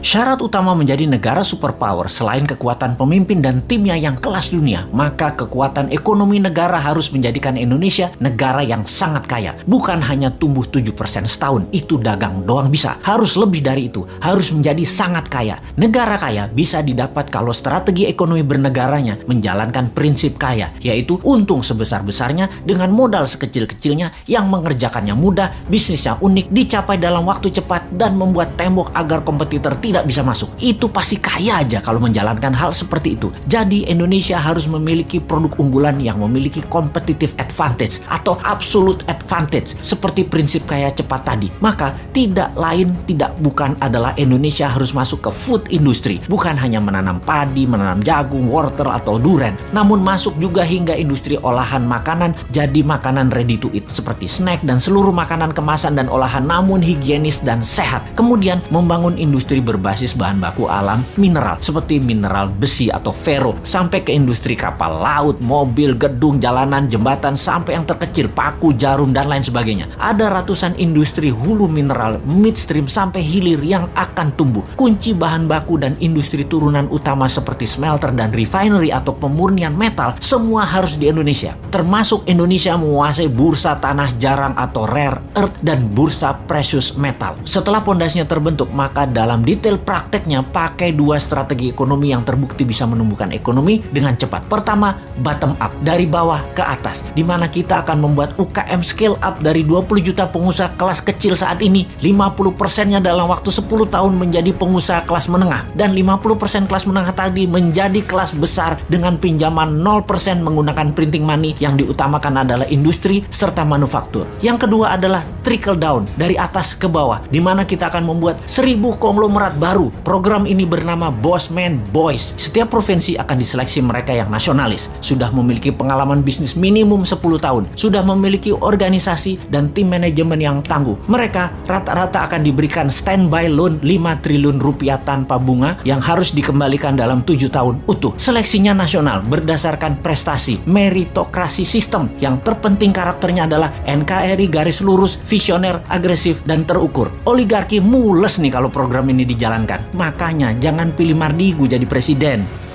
Syarat utama menjadi negara superpower selain kekuatan pemimpin dan timnya yang kelas dunia, maka kekuatan ekonomi negara harus menjadikan Indonesia negara yang sangat kaya. Bukan hanya tumbuh 7% setahun, itu dagang doang bisa. Harus lebih dari itu, harus menjadi sangat kaya. Negara kaya bisa didapat kalau strategi ekonomi bernegaranya menjalankan prinsip kaya, yaitu untung sebesar-besarnya dengan modal sekecil-kecilnya yang mengerjakannya mudah, bisnisnya unik, dicapai dalam waktu cepat, dan membuat tembok agar kompetitor tidak bisa masuk. Itu pasti kaya aja kalau menjalankan hal seperti itu. Jadi Indonesia harus memiliki produk unggulan yang memiliki competitive advantage atau absolute advantage seperti prinsip kaya cepat tadi. Maka tidak lain tidak bukan adalah Indonesia harus masuk ke food industry. Bukan hanya menanam padi, menanam jagung, wortel atau duren, namun masuk juga hingga industri olahan makanan jadi makanan ready to eat seperti snack dan seluruh makanan kemasan dan olahan namun higienis dan sehat. Kemudian membangun industri berbasis bahan baku alam mineral seperti mineral besi atau fero sampai ke industri kapal laut, mobil, gedung, jalanan, jembatan sampai yang terkecil paku, jarum dan lain sebagainya. Ada ratusan industri hulu mineral, midstream sampai hilir yang akan tumbuh. Kunci bahan baku dan industri turunan utama seperti smelter dan refinery atau pemurnian metal semua harus di Indonesia. Termasuk Indonesia menguasai bursa tanah jarang atau rare earth dan bursa precious metal. Setelah pondasinya terbentuk, maka dalam detail prakteknya pakai dua strategi ekonomi yang terbukti bisa menumbuhkan ekonomi dengan cepat. Pertama, bottom up, dari bawah ke atas, di mana kita akan membuat UKM scale up dari 20 juta pengusaha kelas kecil saat ini, 50%-nya dalam waktu 10 tahun menjadi pengusaha kelas menengah, dan 50% kelas menengah tadi menjadi kelas besar dengan pinjaman 0% menggunakan printing money yang diutamakan adalah industri serta manufaktur. Yang kedua adalah trickle down, dari atas ke bawah, di mana kita akan membuat 1000 konglomerat baru. Program ini bernama Bossman Boys. Setiap provinsi akan diseleksi mereka yang nasionalis, sudah memiliki pengalaman bisnis minimum 10 tahun, sudah memiliki organisasi dan tim manajemen yang tangguh. Mereka rata-rata akan diberikan standby loan 5 triliun rupiah tanpa bunga yang harus dikembalikan dalam 7 tahun utuh. Seleksinya nasional berdasarkan prestasi, meritokrasi sistem. Yang terpenting karakternya adalah NKRI garis lurus, visioner, agresif, dan terukur. Oligarki mules nih kalau program ini dijalankan. Makanya jangan pilih Mardigu jadi presiden.